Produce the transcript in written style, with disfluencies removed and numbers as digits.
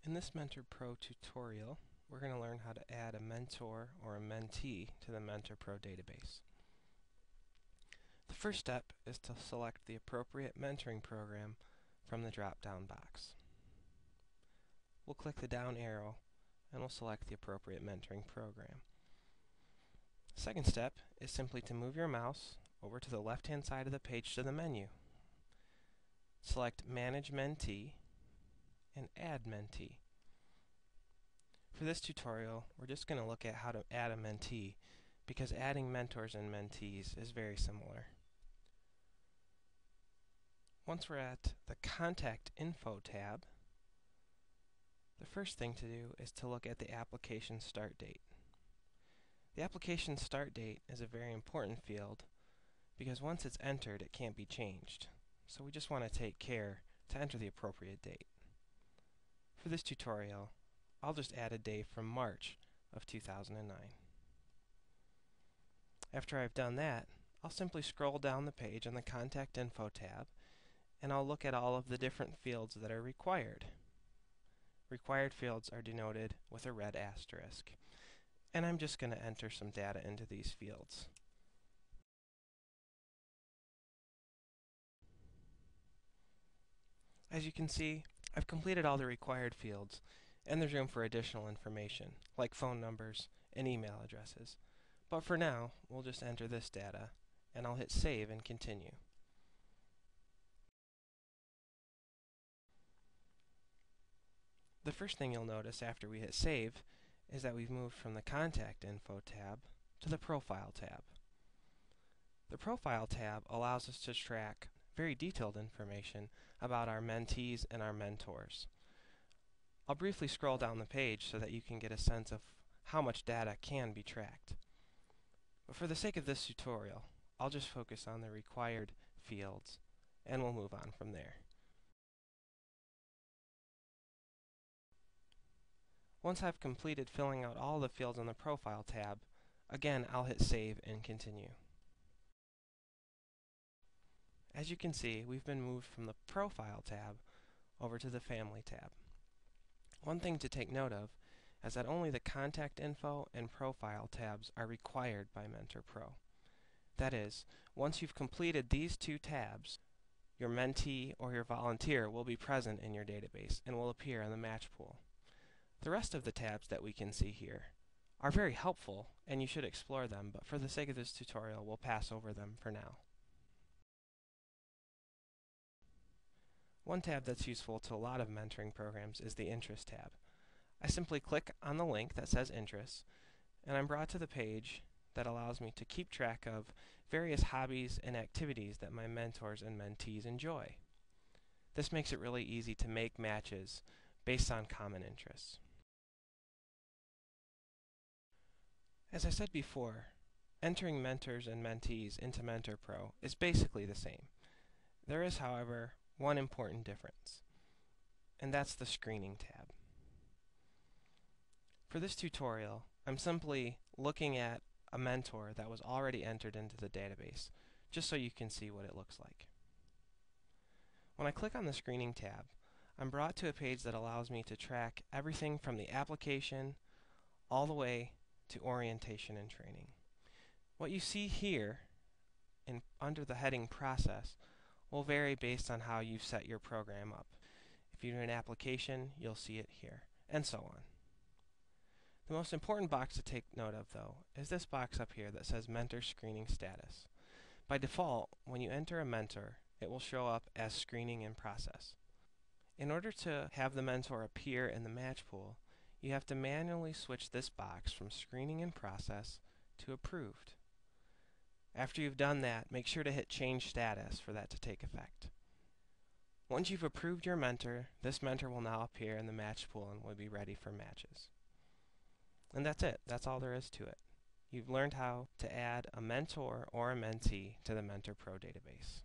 In this MPRO tutorial, we're going to learn how to add a mentor or a mentee to the MPRO database. The first step is to select the appropriate mentoring program from the drop-down box. We'll click the down arrow and we'll select the appropriate mentoring program. The second step is simply to move your mouse over to the left-hand side of the page to the menu. Select Manage Mentee and Add Mentee. For this tutorial, we're just going to look at how to add a mentee because adding mentors and mentees is very similar. Once we're at the Contact Info tab, the first thing to do is to look at the application start date. The application start date is a very important field because once it's entered, it can't be changed. So we just want to take care to enter the appropriate date. For this tutorial, I'll just add a day from March of 2009. After I've done that, I'll simply scroll down the page on the Contact Info tab and I'll look at all of the different fields that are required. Required fields are denoted with a red asterisk. And I'm just going to enter some data into these fields. As you can see, I've completed all the required fields, and there's room for additional information, like phone numbers and email addresses. But for now, we'll just enter this data, and I'll hit Save and Continue. The first thing you'll notice after we hit Save is that we've moved from the Contact Info tab to the Profile tab. The Profile tab allows us to track very detailed information about our mentees and our mentors. I'll briefly scroll down the page so that you can get a sense of how much data can be tracked. But for the sake of this tutorial, I'll just focus on the required fields, and we'll move on from there. Once I've completed filling out all the fields on the Profile tab, again I'll hit Save and Continue. As you can see, we've been moved from the Profile tab over to the Family tab. One thing to take note of is that only the Contact Info and Profile tabs are required by MPRO. That is, once you've completed these two tabs, your mentee or your volunteer will be present in your database and will appear in the match pool. The rest of the tabs that we can see here are very helpful and you should explore them, but for the sake of this tutorial, we'll pass over them for now. One tab that's useful to a lot of mentoring programs is the Interests tab. I simply click on the link that says Interests, and I'm brought to the page that allows me to keep track of various hobbies and activities that my mentors and mentees enjoy. This makes it really easy to make matches based on common interests. As I said before, entering mentors and mentees into MPRO is basically the same. There is, however, one important difference, and that's the Screening tab. For this tutorial, I'm simply looking at a mentor that was already entered into the database, just so you can see what it looks like. When I click on the Screening tab, I'm brought to a page that allows me to track everything from the application all the way to orientation and training. What you see here under the heading Process will vary based on how you've set your program up. If you do an application, you'll see it here, and so on. The most important box to take note of, though, is this box up here that says Mentor Screening Status. By default, when you enter a mentor, it will show up as Screening in Process. In order to have the mentor appear in the match pool, you have to manually switch this box from Screening in Process to Approved. After you've done that, make sure to hit Change Status for that to take effect. Once you've approved your mentor, this mentor will now appear in the match pool and will be ready for matches. And that's it. That's all there is to it. You've learned how to add a mentor or a mentee to the MPRO database.